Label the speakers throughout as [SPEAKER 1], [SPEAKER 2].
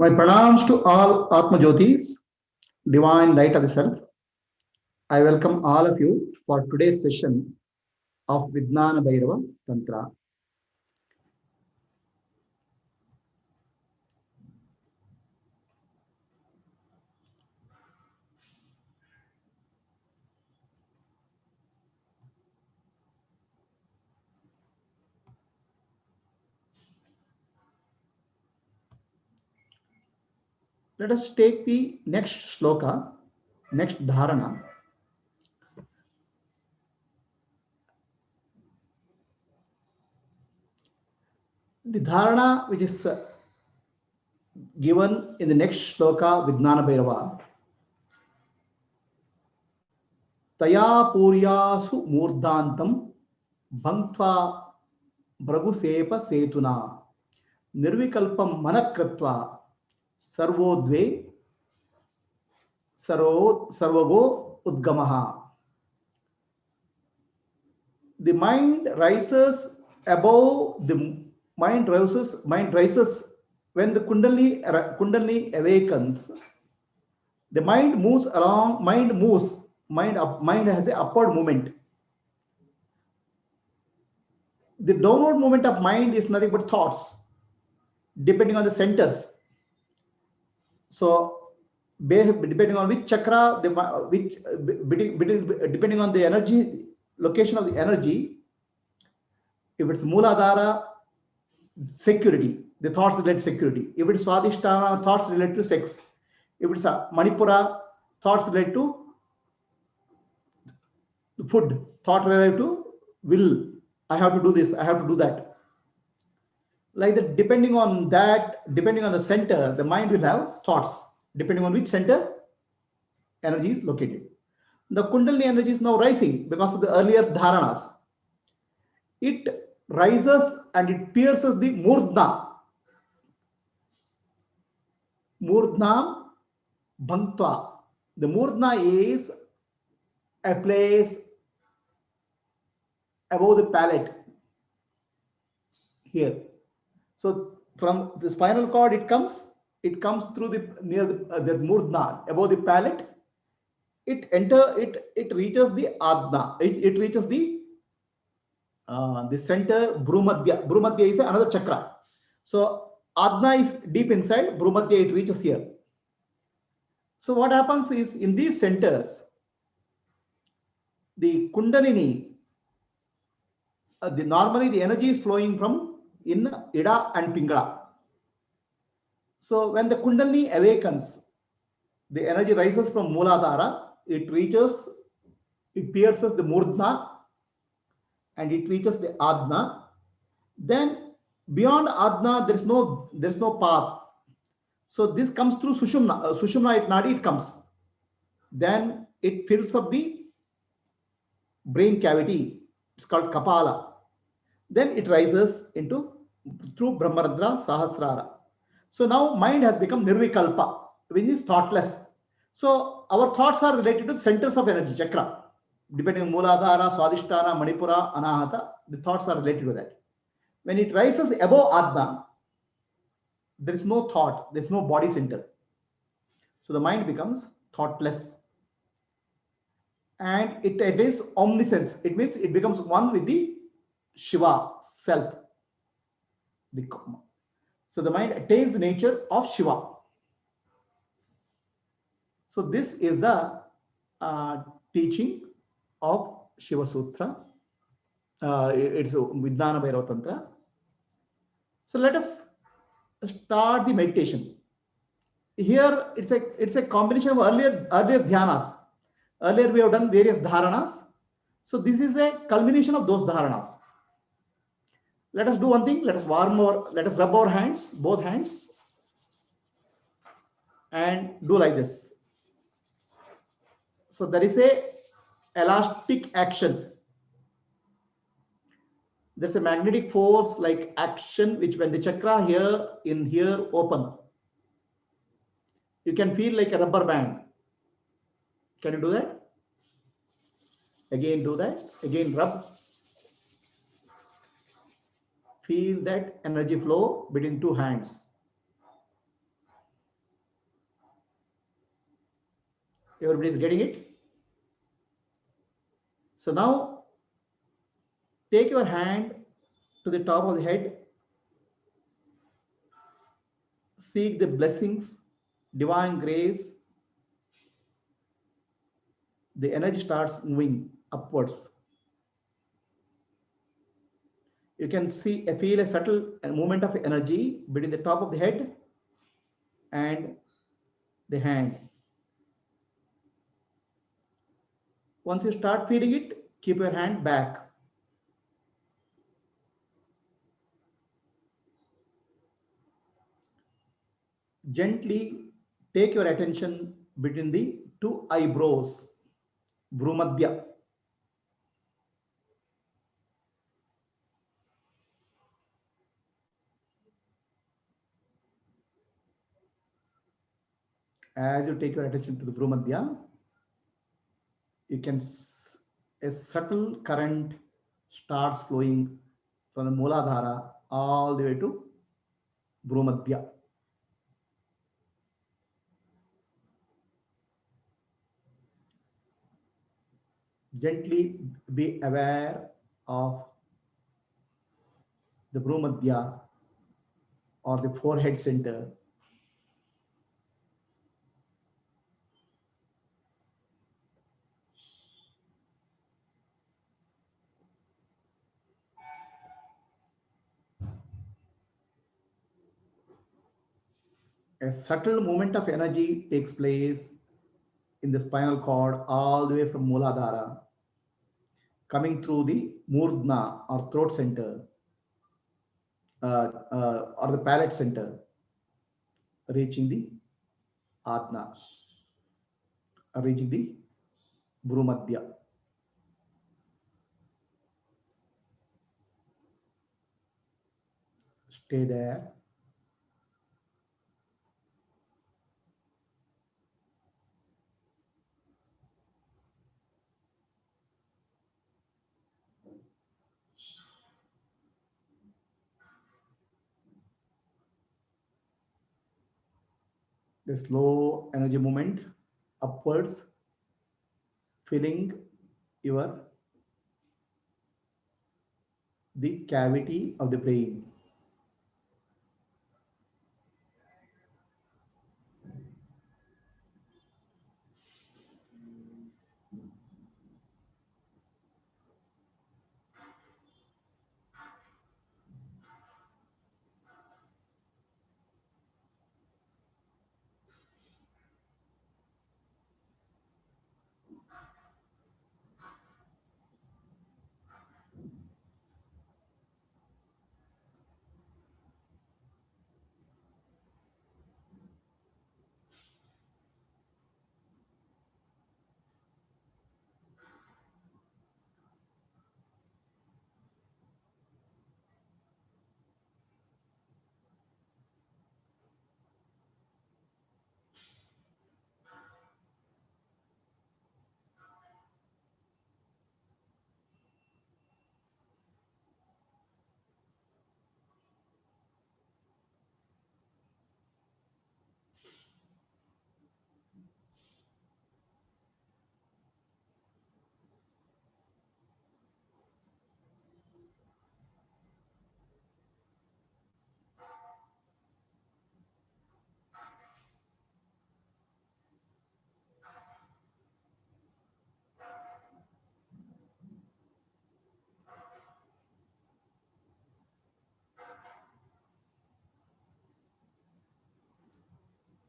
[SPEAKER 1] My pranams to all Atma Jyotis, divine light of the self. I welcome all of you for today's session of Vijnana Bhairava Tantra. Let us take the next sloka, next dharana. The dharana which is given in the next sloka, Vijnana Bhairava. Taya puryasu murdantam bhantva braghusepa setuna nirvikalpam manakritva sarvodve sarvago udgamaha. The mind rises above the mind rises when the kundalini awakens. The mind moves along, mind has an upward movement. The downward movement of mind is nothing but thoughts, depending on the centers. So depending on which chakra, depending on the energy, location of the energy, if it's Mooladhara, security, the thoughts relate to security. If it's Swadhisthana, thoughts relate to sex. If it's Manipura, thoughts relate to food, thought relate to will. I have to do this, I have to do that. Like that, depending on the center, the mind will have thoughts, depending on which center energy is located. The Kundalini energy is now rising because of the earlier dharanas. It rises and it pierces the Murdna. Murdna Bhantva. The Murdna is a place above the palate here. So from the spinal cord, it comes through the Murdna, above the palate. It reaches the Adna. It reaches the center Bhumadhya. Bhumadhya is another chakra. So Adna is deep inside, Bhumadhya it reaches here. So what happens is, in these centers, the Kundalini, normally the energy is flowing from in Ida and Pingala. So when the Kundalini awakens, the energy rises from Mooladhara, it pierces the Murdna, and it reaches the Adna. Then beyond Adna, there's no path. So this comes through Sushumna. Sushumna Nadi, it comes. Then it fills up the brain cavity. It's called Kapala. Then it rises through Brahmarandra Sahasrara. So now mind has become Nirvikalpa, which is thoughtless. So our thoughts are related to the centers of energy, chakra. Depending on Mooladhara, Swadhisthana, Manipura, Anahata, the thoughts are related to that. When it rises above Adna, there is no thought, there is no body center. So the mind becomes thoughtless. And it attains omniscience. It means it becomes one with the Shiva, self. So the mind attains the nature of Shiva. So this is the teaching of Shiva Sutra. It's Vijnana Bhairava Tantra. So let us start the meditation. Here it's a combination of earlier dhyanas. Earlier we have done various dharanas. So this is a culmination of those dharanas. Let us do one thing. Let us rub our hands, both hands, and do like this. So there is a elastic action. There's a magnetic force like action, which when the chakra here open, you can feel like a rubber band. Can you do that? Again do that. Again rub. Feel that energy flow between two hands. Everybody is getting it? So now take your hand to the top of the head, seek the blessings, divine grace. The energy starts moving upwards. You can feel a subtle movement of energy between the top of the head and the hand. Once you start feeling it, keep your hand back. Gently take your attention between the two eyebrows, Bhrumadhya. As you take your attention to the Bhrumadhya, you can a subtle current starts flowing from the Mooladhara all the way to Bhrumadhya. Gently be aware of the Bhrumadhya or the forehead center. A subtle movement of energy takes place in the spinal cord all the way from Mooladhara, coming through the Murdna or throat center or the palate center, reaching the Adna, reaching the Bhrumadhya. Stay there. The slow energy movement upwards, filling your the cavity of the brain.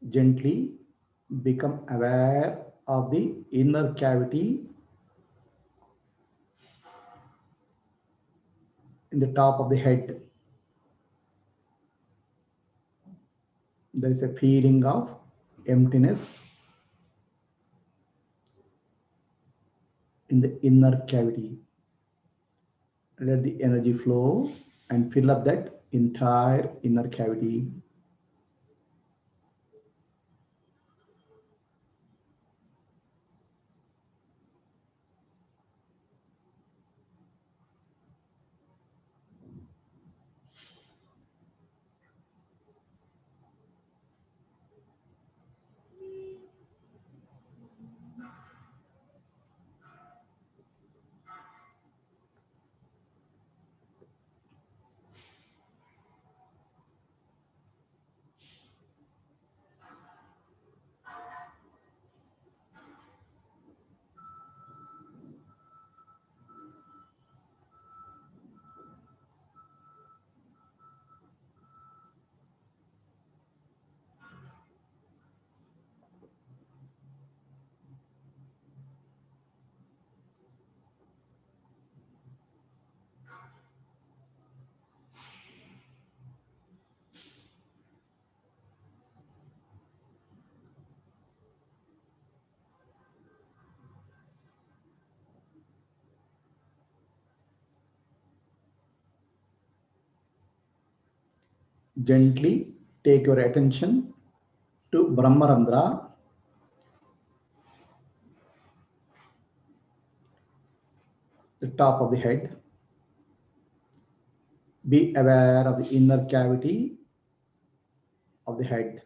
[SPEAKER 1] Gently become aware of the inner cavity in the top of the head. There is a feeling of emptiness in the inner cavity. Let the energy flow and fill up that entire inner cavity. Gently take your attention to Brahmarandra, the top of the head. Be aware of the inner cavity of the head.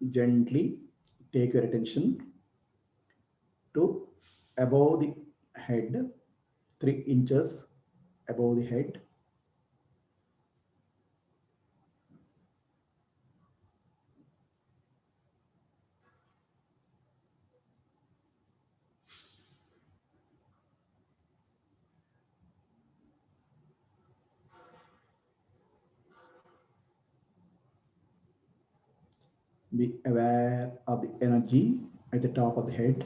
[SPEAKER 1] Gently take your attention to above the head, 3 inches above the head. Be aware of the energy at the top of the head.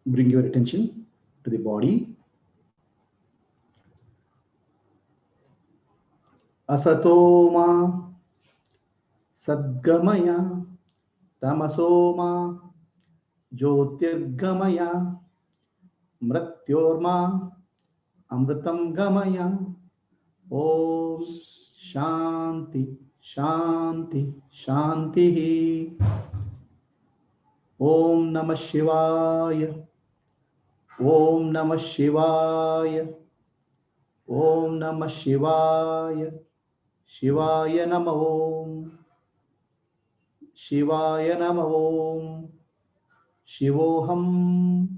[SPEAKER 1] Bring your attention to the body. Asatoma Sadgamaya Tamasoma Jyotirgamaya Mrityorma Amritam Gamaya. Om Shanti Shanti Shanti. Om Namah Shivaya. Om Namah Shivaya. Om Namah Shivaya. Shivaya Namah Om. Shivaya Namah Om. Shivoham.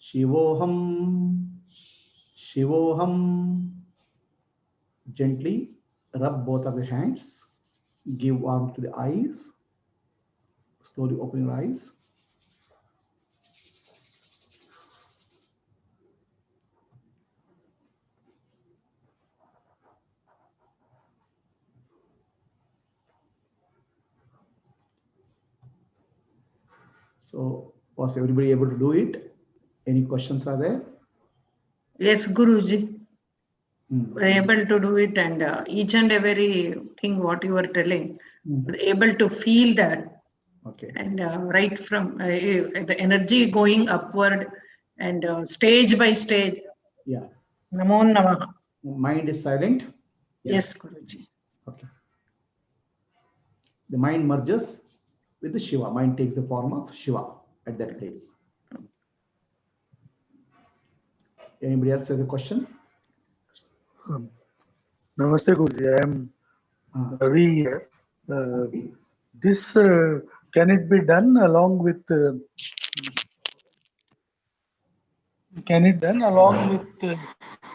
[SPEAKER 1] Shivoham. Shivoham. Gently rub both of your hands. Give warmth to the eyes. Slowly open your eyes. So, was everybody able to do it? Any questions are there?
[SPEAKER 2] Yes, Guruji. Able to do it, and each and every thing what you were telling, able to feel that.
[SPEAKER 1] Okay.
[SPEAKER 2] And right from the energy going upward and stage by stage.
[SPEAKER 1] Yeah.
[SPEAKER 2] Namo Namaha.
[SPEAKER 1] Mind is silent.
[SPEAKER 2] Yes, Guruji.
[SPEAKER 1] Okay. The mind merges with the Shiva. Mind takes the form of Shiva at that place. Anybody else has a question?
[SPEAKER 3] Namaste Guruji, I am Ravi here. This can it be done along with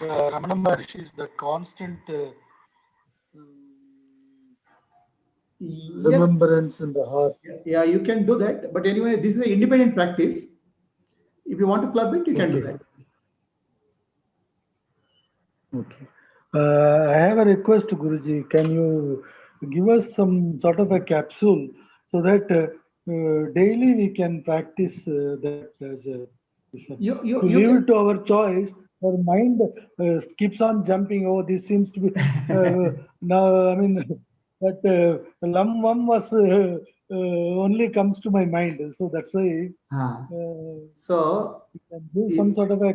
[SPEAKER 3] Ramana Maharshi's the constant remembrance in the heart?
[SPEAKER 1] Yeah, you can do that. But anyway, this is an independent practice. If you want to club it, you can do that.
[SPEAKER 3] Okay. I have a request to Guruji. Can you give us some sort of a capsule so that daily we can practice that as a
[SPEAKER 1] You
[SPEAKER 3] leave it to our choice. Our mind keeps on jumping. Oh, this seems to be now. I mean, that Lam Vam was only comes to my mind. So that's why.
[SPEAKER 1] So
[SPEAKER 3] we can do some sort of a.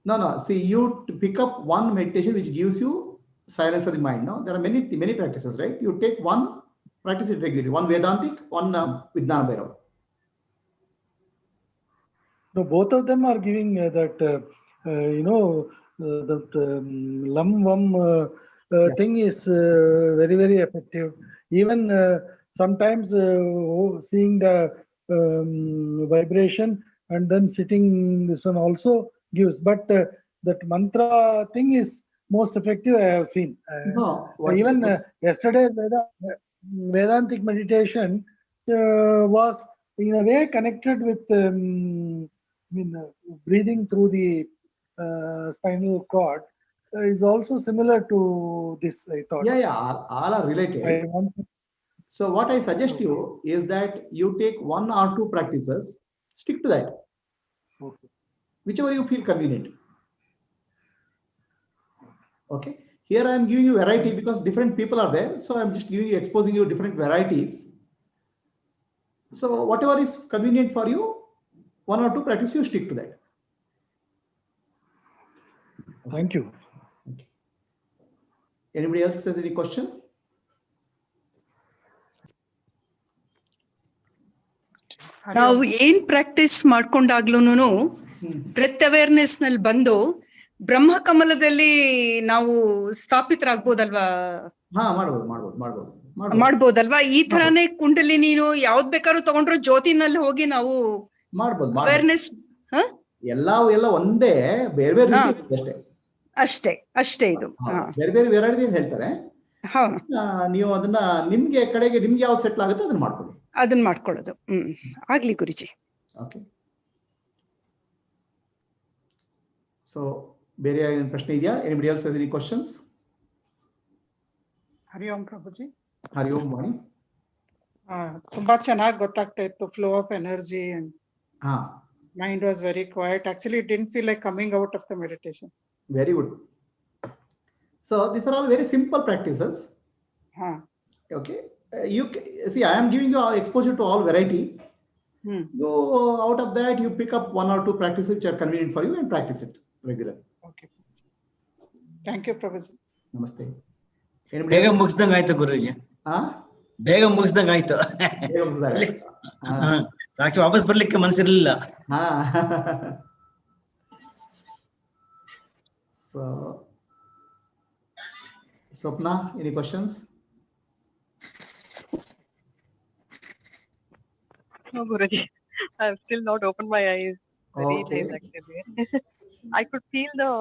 [SPEAKER 1] No. See, you pick up one meditation which gives you silence of the mind. No, there are many practices, right? You take one, practice it regularly. One Vedantic, one Vijnana Bhairava.
[SPEAKER 3] No, both of them are giving that that Lam Vam thing is very, very effective. Even sometimes seeing the vibration and then sitting, this one also gives. But that mantra thing is most effective I have seen. Even yesterday, Vedantic meditation was in a way connected with breathing through the spinal cord is also similar to this, I thought.
[SPEAKER 1] Yeah, all are related. So what I suggest you is that you take one or two practices, stick to that.
[SPEAKER 3] Okay.
[SPEAKER 1] Whichever you feel convenient. Okay. Here I am giving you variety because different people are there. So I'm just exposing you different varieties. So whatever is convenient for you, one or two practices, you stick to that.
[SPEAKER 3] Okay. Thank you.
[SPEAKER 1] Okay. Anybody else has any question?
[SPEAKER 4] ನಾವು ಏನ್ practice ಮಾಡ್ಕೊಂಡಾಗ್ಲೂನು breath awareness ನಲ್ಲಿ ಬಂದು ಬ್ರಹ್ಮ ಕಮಲದಲ್ಲಿ ನಾವು ಸ್ಥಾಪಿತರಾಗ್ಬೋದಲ್ವಾ? ಮಾಡ್ಬೋದಲ್ವಾ? ಈ ತರಾನೇ ಕುಂಡಲಿ ನೀನು ಯಾವ್ದ್ ಬೇಕಾದ್ರೂ ತಗೊಂಡ್ರು ಜ್ಯೋತಿನಲ್ಲಿ ಹೋಗಿ ನಾವು
[SPEAKER 1] ಮಾಡ್ಬೋದು.
[SPEAKER 4] ಅವೇರ್ನೆಸ್
[SPEAKER 1] ಎಲ್ಲ ಒಂದೇ, ಬೇರೆ ಬೇರೆ
[SPEAKER 4] ಅಷ್ಟೇ ಇದು
[SPEAKER 1] ಬೇರೆ ಬೇರೆ ವೆರೈಟಿ ಹೇಳ್ತಾರೆ. ನೀವು ಅದನ್ನ ನಿಮ್ಗೆ ಯಾವ್ದು ಸೆಟ್ಲ್ ಆಗುತ್ತೆ ಅದನ್ನ
[SPEAKER 4] ಮಾಡ್ಕೊಳ್ಳೋದು. ಆಗ್ಲಿ ಗುರುಜಿ.
[SPEAKER 1] ಓಕೆ. ಸೊ ಬೇರೆ ಏನು ಪ್ರಶ್ನೆ ಇದೆಯಾ? Anybody else has any questions?
[SPEAKER 5] Hari Om Prabhuji.
[SPEAKER 1] Hari Om Vani.
[SPEAKER 5] ತುಂಬಾ ಚೆನ್ನಾಗಿ ಗೊತ್ತಾಗ್ತಾ ಇತ್ತು flow of energy and Mind was very quiet. Actually, it didn't feel like coming out of the meditation.
[SPEAKER 1] Very good. So these are all very simple practices. Okay. See, I am giving you all exposure to all variety. You out of that, you pick up 1 or 2 practices which are convenient for you and practice it regularly.
[SPEAKER 5] Okay. Thank you, Prabhuji.
[SPEAKER 1] Namaste.
[SPEAKER 6] ಬೇಗ ಮುಗಿಸ್ದಂಗ ಆಯ್ತು ಗುರುಜಿ. ಬೇಗ ಮುಗಿಸ್ದಂಗ ಆಯ್ತು. ಸಾಕ್ಷಿ ವಾಪಸ್ ಬರ್ಲಿಕ್ಕೆ ಮನಸ್ಸಿರ್ಲಿಲ್ಲ.
[SPEAKER 1] So, Swapna, any questions?
[SPEAKER 7] No, Guruji. I've still not opened my eyes many times actually. I could feel the